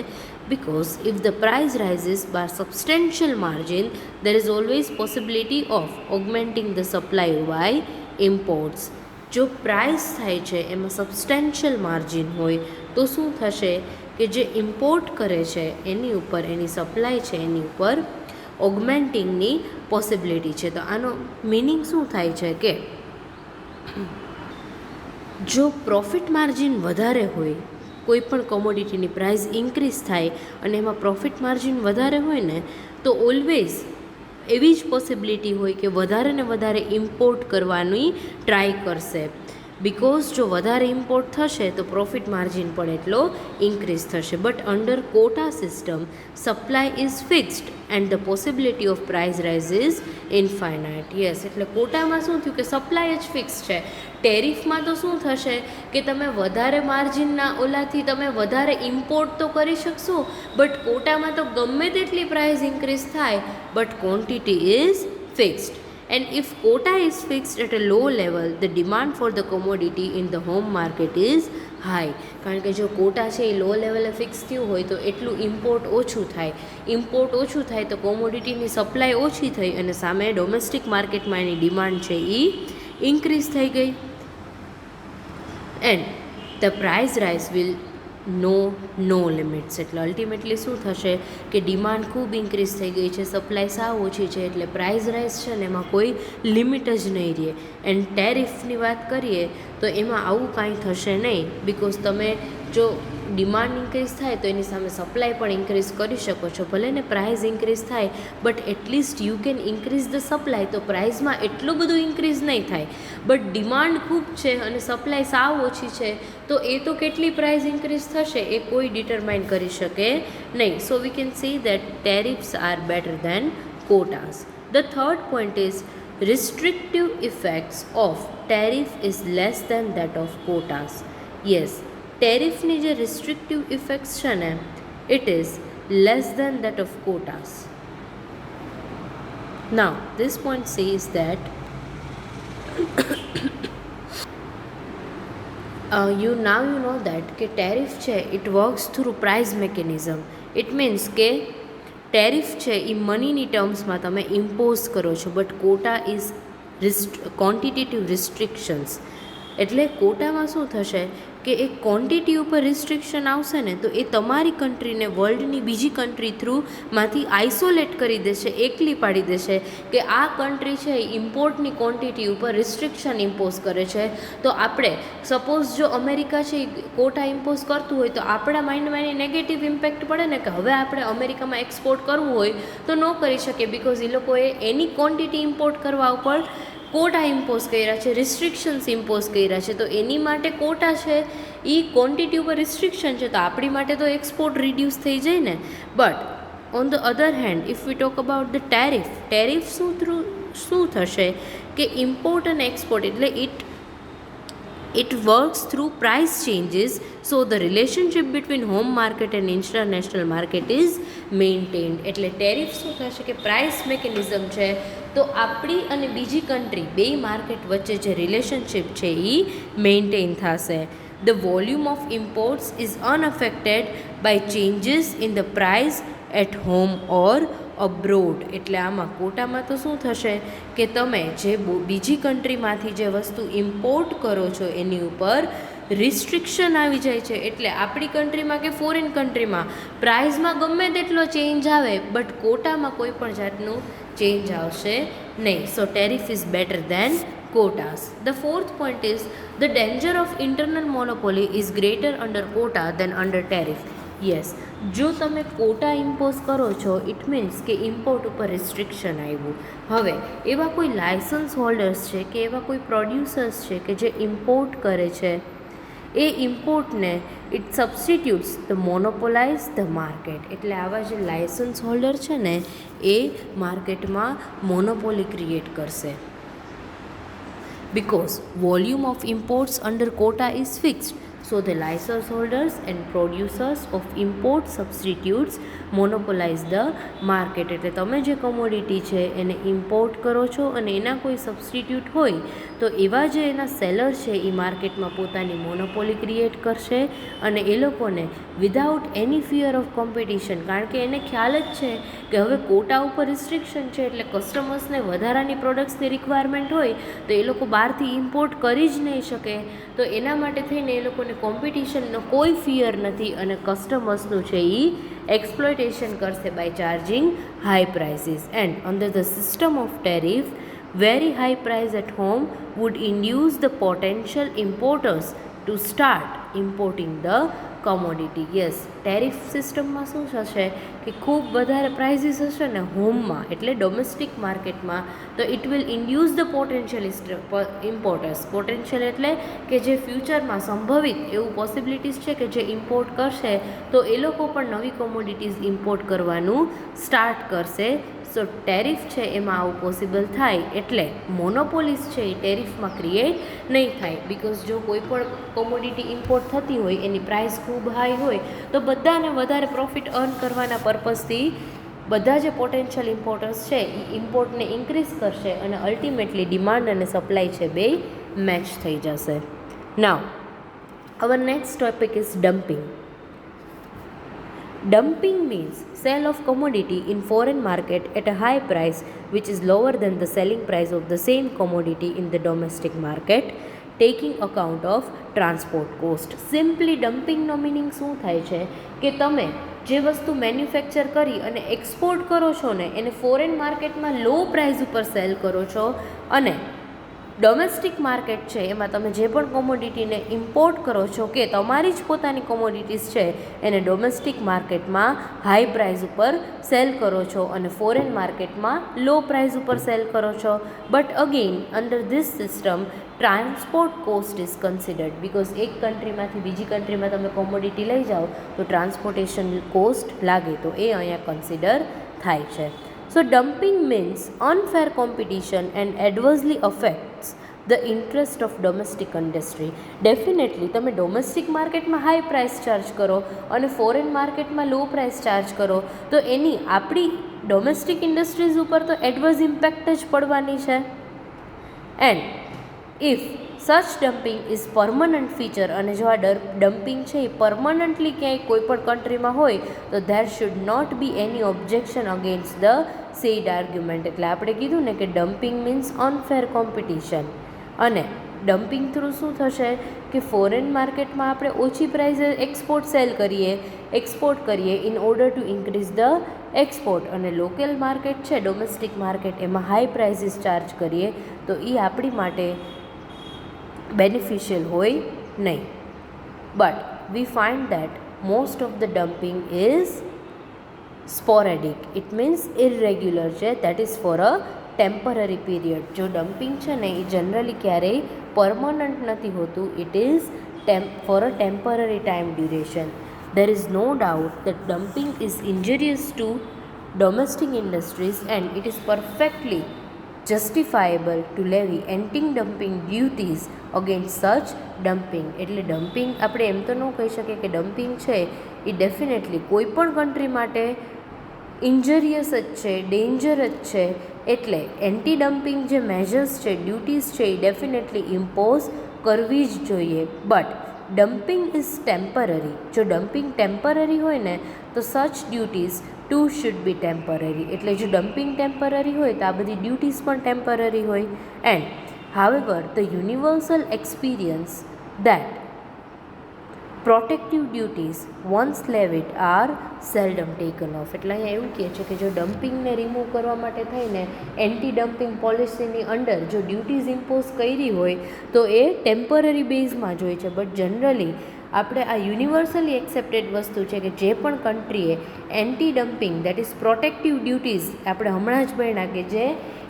because if the price rises by substantial margin, there is always possibility of augmenting the supply by imports. જો price થાય છે એમાં સબસ્ટેન્શિયલ માર્જિન હોય તો શું થશે કે જે ઇમ્પોર્ટ કરે છે એની ઉપર, એની સપ્લાય છે એની ઉપર ઓગમેન્ટિંગની પોસિબિલિટી છે. તો આનો મિનિંગ શું થાય છે કે જો પ્રોફિટ માર્જિન વધારે હોય, કોઈ પણ કોમોડિટીની પ્રાઇસ ઇન્ક્રીઝ થાય અને એમાં પ્રોફિટ માર્જિન વધારે હોય ને તો ઓલવેઝ એવી જ પોસિબિલિટી હોય કે વધારે ને વધારે ઇમ્પોર્ટ કરવાની ટ્રાય કરશે. બિકોઝ જો વધારે ઇમ્પોર્ટ થશે તો પ્રોફિટ માર્જિન પણ એટલો ઇન્ક્રીઝ થશે. But under quota system supply is fixed and the possibility of price rise is infinite. Yes, એટલે કોટામાં શું થયું કે સપ્લાય જ ફિક્સ છે. ટેરિફમાં તો શું થશે કે તમે વધારે માર્જિનના ઓલાથી તમે વધારે ઇમ્પોર્ટ તો કરી શકશો, બટ કોટામાં તો ગમે તેટલી પ્રાઇસ ઇન્ક્રીઝ થાય but quantity is fixed. And if quota is fixed at a low level, the demand for the commodity in the home market is high. કારણ કે જો કોટા છે એ લો લેવલે ફિક્સ થયું હોય તો એટલું ઇમ્પોર્ટ ઓછું થાય. ઇમ્પોર્ટ ઓછું થાય તો કોમોડિટીની સપ્લાય ઓછી થઈ અને સામે ડોમેસ્ટિક માર્કેટમાં એની ડિમાન્ડ છે એ ઇન્ક્રીઝ થઈ ગઈ. And the price rise will no limits. એટલે અલ્ટિમેટલી શું થશે કે ડિમાન્ડ ખૂબ ઇન્ક્રીઝ થઈ ગઈ છે, સપ્લાય સાવ ઓછી છે, એટલે પ્રાઇસ રાઇઝ છે ને એમાં કોઈ લિમિટ જ નહીં રહે. એન્ડ ટેરિફની વાત કરીએ તો એમાં આવું કાંઈ થશે નહીં, બિકોઝ તમે જો ડિમાન્ડ ઇન્ક્રીઝ થાય તો એની સામે સપ્લાય પણ ઇન્ક્રીઝ કરી શકો છો. ભલે ને પ્રાઇસ ઇન્ક્રીઝ થાય but at least you can increase the supply. તો પ્રાઇસમાં એટલું બધું ઇન્ક્રીઝ નહીં થાય, બટ ડિમાન્ડ ખૂબ છે અને સપ્લાય સાવ ઓછી છે તો એ તો કેટલી પ્રાઇસ ઇન્ક્રીઝ થશે એ કોઈ ડિટરમાઇન કરી શકે નહીં. So we can see that tariffs are better than quotas. The third point is restrictive effects of tariff is less than that of quotas. Yes, ટેરિફની જે રિસ્ટ્રિક્ટિવ ઇફેક્ટ્સ છે ને it is less than that of quotas. Now this point says that you know that કે tariff છે it works through price mechanism. It means કે tariff છે એ મનીની ટર્મ્સમાં તમે ઇમ્પોઝ કરો છો, but quota is quantitative restrictions. એટલે કોટામાં શું થશે કે એક ક્વોન્ટિટી ઉપર રિસ્ટ્રિક્શન આવશે ને તો એ તમારી કન્ટ્રીને વર્લ્ડની બીજી કન્ટ્રી થ્રુમાંથી આઇસોલેટ કરી દેશે, એકલી પાડી દેશે કે આ કન્ટ્રી છે એ ઇમ્પોર્ટની ક્વોન્ટિટી ઉપર રિસ્ટ્રિક્શન ઇમ્પોઝ કરે છે. તો આપણે સપોઝ જો અમેરિકા છે એ કોટા ઇમ્પોઝ કરતું હોય તો આપણા માઇન્ડમાં એની નેગેટિવ ઇમ્પેક્ટ પડે ને કે હવે આપણે અમેરિકામાં એક્સપોર્ટ કરવું હોય તો ન કરી શકીએ, બિકોઝ એ લોકોએ એની ક્વોન્ટિટી ઇમ્પોર્ટ કરવા ઉપર કોટા ઇમ્પોઝ કર્યા છે, રિસ્ટ્રિક્શન્સ ઇમ્પોઝ કર્યા છે. તો એની માટે કોટા છે એ ક્વોન્ટિટી ઉપર રિસ્ટ્રિક્શન છે, તો આપણી માટે તો એક્સપોર્ટ રિડ્યુસ થઈ જાય ને. But on the other hand if V talk about the tariff શું થશે કે ઇમ્પોર્ટ અને એક્સપોર્ટ એટલે it works through price changes, so the relationship between home market and international market is maintained. એટલે tariff શું થશે કે પ્રાઇસ મેકેનિઝમ છે તો આપણી અને બીજી કન્ટ્રી બે માર્કેટ વચ્ચે જે રિલેશનશિપ છે એ મેન્ટેન થશે. The volume of imports is unaffected by changes in the price at home or abroad. એટલે આમાં કોટામાં તો શું થશે કે તમે જે બીજી કન્ટ્રીમાંથી જે વસ્તુ ઇમ્પોર્ટ કરો છો એની ઉપર રિસ્ટ્રિક્શન આવી જાય છે. એટલે આપણી કન્ટ્રીમાં કે ફોરેન કન્ટ્રીમાં પ્રાઇઝમાં ગમે તેટલો ચેન્જ આવે બટ કોટામાં કોઈ પણ જાતનું ચેન્જ આવશે નહીં. So tariff is better than quotas. The fourth point is the danger of internal monopoly is greater under quota than under tariff. Yes, જો તમે કોટા ઇમ્પોઝ કરો છો ઇટ મીન્સ કે ઇમ્પોર્ટ ઉપર રિસ્ટ્રિક્શન આવ્યું. હવે એવા કોઈ લાયસન્સ હોલ્ડર્સ છે કે એવા કોઈ પ્રોડ્યુસર્સ છે કે જે ઇમ્પોર્ટ કરે છે, એ ઇમ્પોર્ટને ઇટ સબસ્ટિટ્યુટ્સ ધ મોનોપોલાઇઝ ધ માર્કેટ. એટલે આવા જે લાયસન્સ હોલ્ડર છે ને એ માર્કેટમાં મોનોપોલી ક્રિએટ કરશે. because volume of imports under quota is fixed, So the license holders and producers of import substitutes monopolize the market. એટલે તમે જે કોમોડિટી છે એને ઇમ્પોર્ટ કરો છો અને એના કોઈ સબસ્ટિટ્યૂટ હોય તો એવા જે એના સેલર છે એ માર્કેટમાં પોતાની મોનોપોલી ક્રિએટ કરશે અને એ લોકોને without any fear of competition, કારણ કે એને ખ્યાલ જ છે કે હવે કોટા ઉપર રિસ્ટ્રિક્શન છે એટલે કસ્ટમર્સને વધારાની પ્રોડક્ટ્સની રિક્વાયરમેન્ટ હોય તો એ લોકો બહારથી ઇમ્પોર્ટ કરી જ નહીં શકે. તો એના માટે થઈને એ લોકોને કોમ્પિટિશનનો કોઈ ફિયર નથી અને કસ્ટમર્સનું છે એ એક્સપ્લોઇટેશન કરશે by charging high prices. And under the system of tariff, very high price at home would induce the potential importers to start importing the commodity. Yes, tariff સિસ્ટમમાં શું થશે કે ખૂબ વધારે પ્રાઇઝીસ હશે ને હોમમાં એટલે ડોમેસ્ટિક માર્કેટમાં, તો it will induce the potential importers. Potential એટલે કે જે ફ્યુચરમાં સંભવિત એવું પોસિબિલિટીઝ છે કે જે ઇમ્પોર્ટ કરશે તો એ લોકો પણ નવી કોમોડિટીઝ ઇમ્પોર્ટ કરવાનું સ્ટાર્ટ કરશે. સો ટેરિફ છે એમાં આવું પોસિબલ થાય એટલે મોનોપોલીસ છે એ ટેરિફમાં ક્રિએટ નહીં થાય. બિકોઝ જો કોઈ પણ કોમોડિટી ઇમ્પોર્ટ થતી હોય એની પ્રાઇસ ખૂબ હાઈ હોય તો બધાને વધારે પ્રોફિટ અર્ન કરવાના પર્પઝથી બધા જે પોટેન્શિયલ ઇમ્પોર્ટર્સ છે એ ઇમ્પોર્ટને ઇન્ક્રીઝ કરશે અને અલ્ટિમેટલી ડિમાન્ડ અને સપ્લાય છે બે મેચ થઈ જશે. Now our next topic is dumping. Dumping means sale of commodity in foreign market at a high price which is lower than the selling price of the same commodity in the domestic market, taking account of transport cost. Simply dumping no meaning શું થાય છે કે તમે જે વસ્તુ manufacture કરી અને export કરો છો ને એને ફોરેન માર્કેટમાં લો પ્રાઇસ ઉપર સેલ કરો છો અને ડોમેસ્ટિક માર્કેટ છે એમાં તમે જે પણ કોમોડિટીને ઇમ્પોર્ટ કરો છો કે તમારી જ પોતાની કોમોડિટીઝ છે એને ડોમેસ્ટિક માર્કેટમાં હાઈ પ્રાઇસ ઉપર સેલ કરો છો અને ફોરેન માર્કેટમાં લો પ્રાઇસ ઉપર સેલ કરો છો. But again under this system transport cost is considered. Because એક કન્ટ્રીમાંથી બીજી કન્ટ્રીમાં તમે કોમોડિટી લઈ જાઓ તો ટ્રાન્સપોર્ટેશન કોસ્ટ લાગે તો એ અહીંયા કન્સિડર થાય છે. So dumping means unfair competition and adversely affects the interest of domestic industry. Definitely તમે ડોમેસ્ટિક માર્કેટમાં હાઈ પ્રાઇસ ચાર્જ કરો અને ફોરેન માર્કેટમાં લો પ્રાઇસ ચાર્જ કરો તો એની આપણી ડોમેસ્ટિક ઇન્ડસ્ટ્રીઝ ઉપર તો એડવર્સ ઇમ્પેક્ટ જ પડવાની છે. And if such dumping is permanent feature, અને જો આ ડમ્પિંગ છે એ પરમનન્ટલી ક્યાંય કોઈ પણ કન્ટ્રીમાં હોય તો there should not be any objection against the said argument. એટલે આપણે કીધું ને કે ડમ્પિંગ મીન્સ અનફેર કોમ્પિટિશન અને ડમ્પિંગ થ્રુ શું થશે કે ફોરેન માર્કેટમાં આપણે ઓછી પ્રાઇઝે એક્સપોર્ટ કરીએ in order to increase the export, અને લોકલ માર્કેટ છે ડોમેસ્ટિક માર્કેટ એમાં હાઈ પ્રાઇઝીસ ચાર્જ કરીએ તો એ આપણી માટે બેનિફિશિયલ હોય નહીં. But we find that most of the dumping is સ્પોરેડિક. It means irregular છે, that is for a temporary period. જો ડમ્પિંગ છે ને એ જનરલી ક્યારેય પરમનન્ટ નથી હોતું. It is for a temporary time duration. There is no doubt that dumping is injurious to domestic industries and it is perfectly justifiable to levy anti-dumping duties against such dumping. એટલે dumping આપણે એમ તો ન કહી શકીએ કે dumping છે એ definitely કોઈ પણ કન્ટ્રી માટે ઇન્જરિયસ જ છે, ડેન્જર જ છે. એટલે એન્ટી ડમ્પિંગ જે મેજર્સ છે, ડ્યુટીઝ છે એ ડેફિનેટલી ઇમ્પોઝ કરવી જ જોઈએ. But dumping is temporary. જો ડમ્પિંગ ટેમ્પરરી હોય ને તો such duties too should be temporary. એટલે જો ડમ્પિંગ ટેમ્પરરી હોય તો આ બધી ડ્યુટીઝ પણ ટેમ્પરરી હોય. And however the universal experience that protective duties once levied are seldom taken off. એટલે અહીંયા એવું કહે છે કે જો ડમ્પિંગને રિમૂવ કરવા માટે થઈને એન્ટી ડમ્પિંગ પોલિસીની અંડર જો ડ્યુટીઝ ઇમ્પોઝ કરી હોય તો એ ટેમ્પરરી બેઝમાં જ હોય છે. બટ જનરલી આપણે આ યુનિવર્સલી એક્સેપ્ટેડ વસ્તુ છે કે જે પણ કન્ટ્રીએ anti dumping that is protective duties આપણે હમણાં જ ભણ્યા કે જે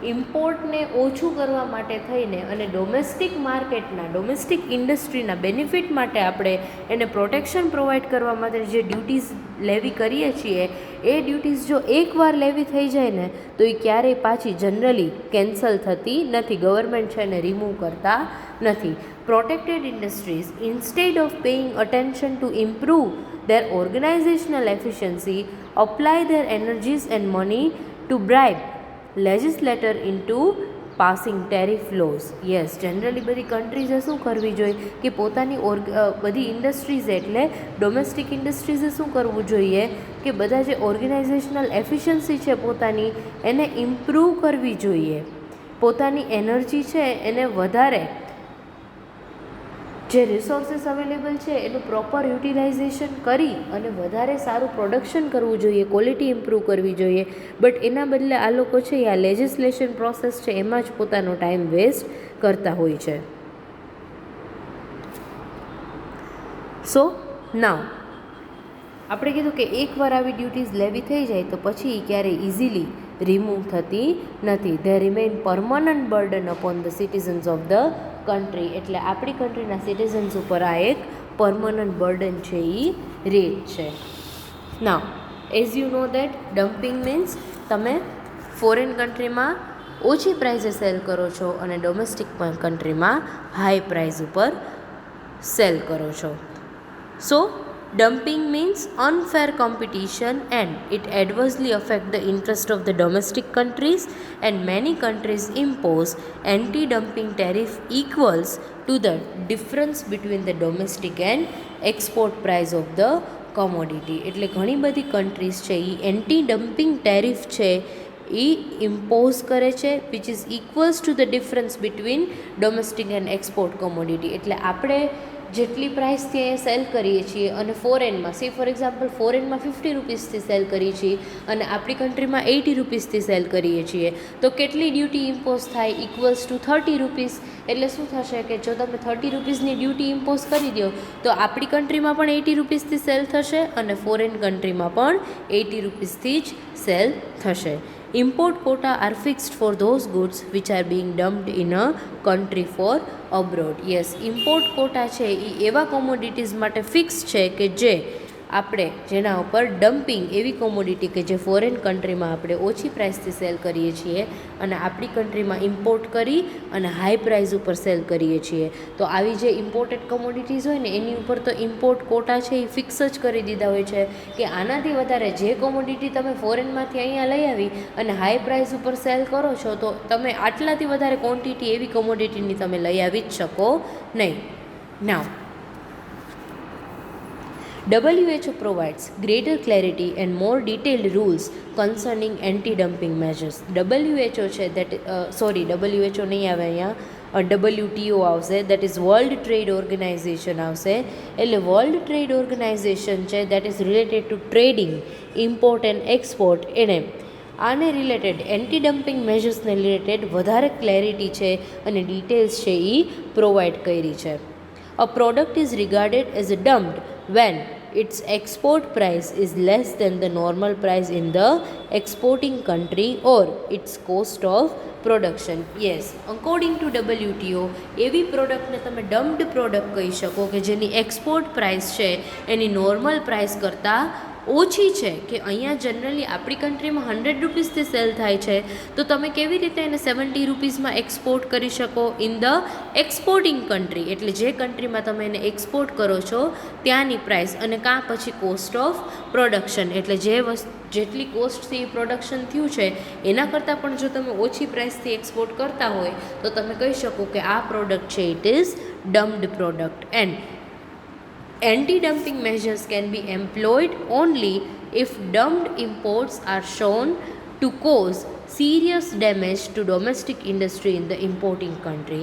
ઇમ્પોર્ટને ઓછું કરવા માટે થઈને અને ડોમેસ્ટિક માર્કેટના ડોમેસ્ટિક ઇન્ડસ્ટ્રીના બેનિફિટ માટે આપણે એને પ્રોટેક્શન પ્રોવાઈડ કરવા માટે જે ડ્યુટીઝ લેવી કરીએ છીએ એ ડ્યુટીઝ જો એકવાર લેવી થઈ જાય ને તો એ ક્યારેય પાછી જનરલી કેન્સલ થતી નથી, ગવર્મેન્ટ છે એને રિમૂવ કરતા નથી. Protected industries instead of paying attention to improve their organizational efficiency apply their energies and money to bribe legislator into passing tariff laws. Yes, generally બધી કન્ટ્રીઝે શું કરવી જોઈએ કે પોતાની બધી ઇન્ડસ્ટ્રીઝ એટલે ડોમેસ્ટિક ઇન્ડસ્ટ્રીઝે શું કરવું જોઈએ કે બધા જે ઓર્ગેનાઇઝેશનલ એફિશિયન્સી છે પોતાની એને ઇમ્પ્રૂવ કરવી જોઈએ, પોતાની એનર્જી છે એને વધારે, જે રિસોર્સિસ અવેલેબલ છે એનું પ્રોપર યુટિલાઇઝેશન કરી અને વધારે સારું પ્રોડક્શન કરવું જોઈએ, ક્વોલિટી ઇમ્પ્રૂવ કરવી જોઈએ. બટ એના બદલે આ લોકો છે આ લેજિસ્લેશન પ્રોસેસ છે એમાં જ પોતાનો ટાઈમ વેસ્ટ કરતા હોય છે. સો નાવ આપણે કીધું કે એકવાર આવી ડ્યુટીઝ લેવી થઈ જાય તો પછી ક્યારેય ઇઝીલી રિમૂવ થતી નથી. They remain permanent burden upon the citizens of the country. એટલે આપણી કન્ટ્રીના સિટીઝન્સ ઉપર આ એક પરમનન્ટ બર્ડન છે એ રેટ છે. Now as you know that dumping means તમે ફોરેન કન્ટ્રીમાં ઓછી પ્રાઇઝે સેલ કરો છો અને ડોમેસ્ટિક કન્ટ્રીમાં હાઈ પ્રાઇઝ ઉપર સેલ કરો છો. સો dumping means unfair competition and it adversely affects the interest of the domestic countries, and many countries impose anti-dumping tariff equals to the difference between the domestic and export price of the commodity. એટલે ઘણી બધી countries છે એ anti dumping tariff છે એ impose કરે છે which is equals to the difference between domestic and export commodity. એટલે આપણે જેટલી પ્રાઇસથી અહીંયા સેલ કરીએ છીએ અને ફોરેનમાં ફોર એક્ઝામ્પલ ફોરેનમાં 50 રૂપીસથી સેલ કરીએ છીએ અને આપણી કન્ટ્રીમાં 80 રૂપીસથી સેલ કરીએ છીએ તો કેટલી ડ્યુટી ઇમ્પોઝ થાય? Equals to 30 rupees. એટલે શું થશે કે જો તમે 30 રૂપીસની ડ્યુટી ઇમ્પોઝ કરી દો તો આપણી કન્ટ્રીમાં પણ 80 રૂપીસથી સેલ થશે અને ફોરેન કન્ટ્રીમાં પણ 80 રૂપીસથી જ સેલ થશે. Import quota are fixed for those goods which are being dumped in a country for abroad. Yes, import quota છે એ એવા કોમોડિટીઝ માટે ફિક્સ છે કે જે આપણે જેના ઉપર ડમ્પિંગ એવી કોમોડિટી કે જે ફોરેન કન્ટ્રીમાં આપણે ઓછી પ્રાઇસથી સેલ કરીએ છીએ અને આપણી કન્ટ્રીમાં ઇમ્પોર્ટ કરી અને હાઈ પ્રાઇસ ઉપર સેલ કરીએ છીએ તો આવી જે ઇમ્પોર્ટેડ કોમોડિટીઝ હોય ને એની ઉપર તો ઇમ્પોર્ટ કોટા છે એ ફિક્સ જ કરી દીધા હોય છે કે આનાથી વધારે જે કોમોડિટી તમે ફોરેનમાંથી અહીંયા લઈ આવી અને હાઈ પ્રાઇસ ઉપર સેલ કરો છો તો તમે આટલાથી વધારે ક્વોન્ટિટી એવી કોમોડિટીની તમે લઈ આવી જ શકો નહીં. નાવ WHO provides greater clarity and more detailed rules concerning anti-dumping measures. WHO છે WHO નહીં આવે અહીંયા, WTO આવશે, that is World Trade Organization આવશે. એટલે વર્લ્ડ ટ્રેડ ઓર્ગેનાઇઝેશન છે that is related to trading, import and export. એને આને રિલેટેડ એન્ટી ડમ્પિંગ મેજર્સને રિલેટેડ વધારે ક્લેરિટી છે અને ડિટેલ્સ છે એ પ્રોવાઈડ કરી છે. A product is regarded as dumped when its export price is less than the normal price in the exporting country or its cost of production. Yes, according to WTO એવી પ્રોડક્ટને તમે ડમ્પ્ડ product કહી શકો કે જેની export price છે એની normal price કરતાં ઓછી છે કે અહીંયા જનરલી આપણી કન્ટ્રીમાં 100 રૂપીસથી સેલ થાય છે તો તમે કેવી રીતે એને 70 રૂપીસમાં એક્સપોર્ટ કરી શકો ઇન ધ એક્સપોર્ટિંગ કન્ટ્રી. એટલે જે કન્ટ્રીમાં તમે એને એક્સપોર્ટ કરો છો ત્યાંની પ્રાઇસ અને કાં પછી કોસ્ટ ઓફ પ્રોડક્શન એટલે જેટલી કોસ્ટથી પ્રોડક્શન થયું છે એના કરતાં પણ જો તમે ઓછી પ્રાઇસથી એક્સપોર્ટ કરતા હોય તો તમે કહી શકો કે આ પ્રોડક્ટ છે it is dumped product. And anti-dumping measures can be employed only if dumped imports are shown to cause serious damage to domestic industry in the importing country.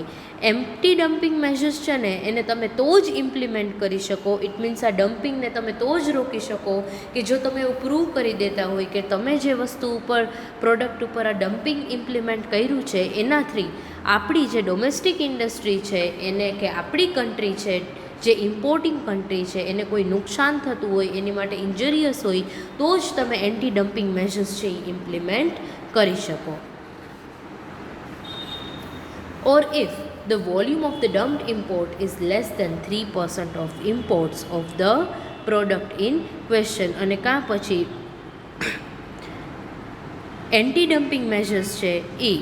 anti-dumping measures છે ને એને તમે તો જ ઇમ્પ્લિમેન્ટ કરી શકો. It means આ ડમ્પિંગને તમે તો જ રોકી શકો કે જો તમે એવું પ્રૂવ કરી દેતા હોય કે તમે જે વસ્તુ ઉપર પ્રોડક્ટ ઉપર આ ડમ્પિંગ ઇમ્પ્લિમેન્ટ કર્યું છે એનાથી આપણી જે ડોમેસ્ટિક ઇન્ડસ્ટ્રી છે એને કે આપણી કન્ટ્રી છે જે ઇમ્પોર્ટિંગ કન્ટ્રી છે એને કોઈ નુકસાન થતું હોય એની માટે ઇન્જરિયસ હોય તો જ તમે એન્ટી ડમ્પિંગ મેજર્સ છે એ ઇમ્પ્લિમેન્ટ કરી શકો. or if the volume of the dumped import is less than 3% of imports of the product in question. અને કાં પછી એન્ટી ડમ્પિંગ મેજર્સ છે એ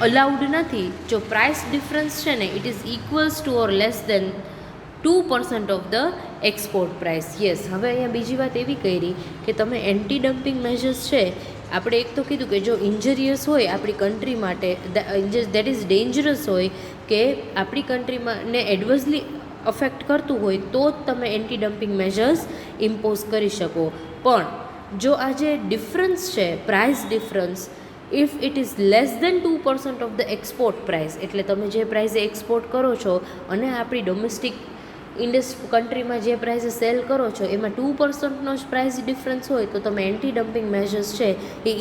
અલાઉડ નથી જો પ્રાઇસ ડિફરન્સ છે ને it is equals to or less than 2% of the export price. Yes, હવે અહીંયા બીજી વાત એવી કરી કે તમે એન્ટી ડમ્પિંગ મેજર્સ છે, આપણે એક તો કીધું કે જો ઇન્જરિયસ હોય આપણી કન્ટ્રી માટે, દેટ ઇઝ ડેન્જરસ હોય, કે આપણી કન્ટ્રીમાં ને એડવર્સલી અફેક્ટ કરતું હોય તો જ તમે એન્ટી ડમ્પિંગ મેજર્સ ઇમ્પોઝ કરી શકો. પણ જો આ જે ડિફરન્સ છે price difference, if it is less than 2% of the export price, એટલે તમે જે પ્રાઇસે એક્સપોર્ટ કરો છો અને આપણી ડોમેસ્ટિક કન્ટ્રીમાં જે પ્રાઇસે સેલ કરો છો એમાં 2%નો જ પ્રાઇસ ડિફરન્સ હોય તો તમે એન્ટી ડમ્પિંગ મેજર્સ છે એ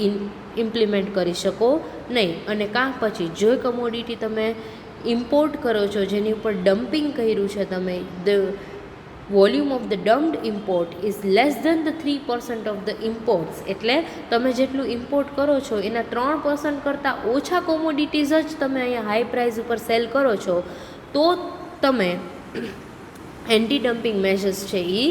ઇમ્પ્લિમેન્ટ કરી શકો નહીં. અને કાં પછી જો કમોડિટી તમે ઇમ્પોર્ટ કરો છો જેની ઉપર ડમ્પિંગ કર્યું છે તમે, the volume of the dumped import is less than the 3% of the imports, એટલે તમે જેટલું ઇમ્પોર્ટ કરો છો એના 3% કરતાં ઓછા કોમોડિટીઝ જ તમે અહીંયા હાઈ પ્રાઇસ ઉપર સેલ કરો છો તો તમે એન્ટી ડમ્પિંગ મેજર્સ છે એ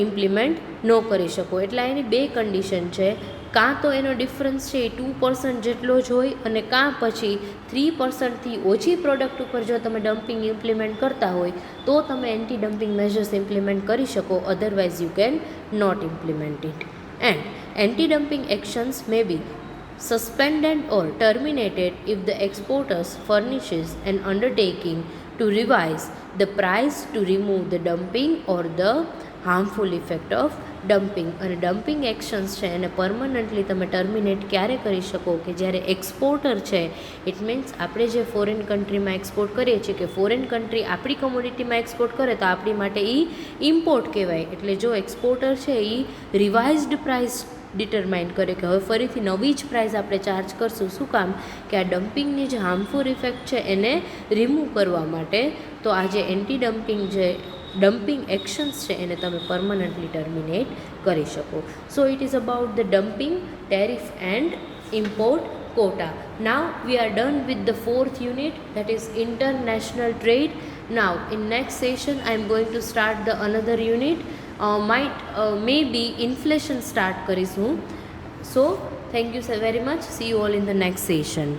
ઇમ્પ્લિમેન્ટ ન કરી શકો. એટલે એની બે કન્ડિશન છે, કાં તો એનો ડિફરન્સ છે એ 2% જેટલો જ હોય અને કાં પછી 3%થી ઓછી પ્રોડક્ટ ઉપર જો તમે ડમ્પિંગ ઇમ્પ્લિમેન્ટ કરતા હોય તો તમે એન્ટી ડમ્પિંગ મેજર્સ ઇમ્પ્લિમેન્ટ કરી શકો, otherwise you can not implement it. And anti dumping actions may be suspended or terminated if the exporters furnishes an undertaking to revise the price to remove the dumping or the harmful effect of dumping. અને dumping actions છે એને permanently તમે terminate ક્યારે કરી શકો કે જ્યારે exporter છે, ઇટ મીન્સ આપણે જે ફોરેન કન્ટ્રીમાં એક્સપોર્ટ કરીએ છીએ કે ફોરેન કન્ટ્રી આપણી કમોડિટીમાં એક્સપોર્ટ કરે તો આપણી માટે એ ઇમ્પોર્ટ કહેવાય. એટલે જો એક્સપોર્ટર છે એ રિવાઇઝડ પ્રાઇસ ડિટરમાઇન કરે કે હવે ફરીથી નવી જ પ્રાઇસ આપણે ચાર્જ કરશું, શું કામ કે આ ડમ્પિંગની જે હાર્મફુલ ઇફેક્ટ છે એને રિમૂવ કરવા માટે. તો આ જે એન્ટી ડમ્પિંગ એક્શન્સ છે એને તમે પરમનન્ટલી ટર્મિનેટ કરી શકો. સો it is about the dumping, tariff and import quota. Now we are done with the fourth unit, that is international trade. Now in next session I am going to start the another unit, maybe inflation start કરીશું. So thank you so very much, see you all in the next session.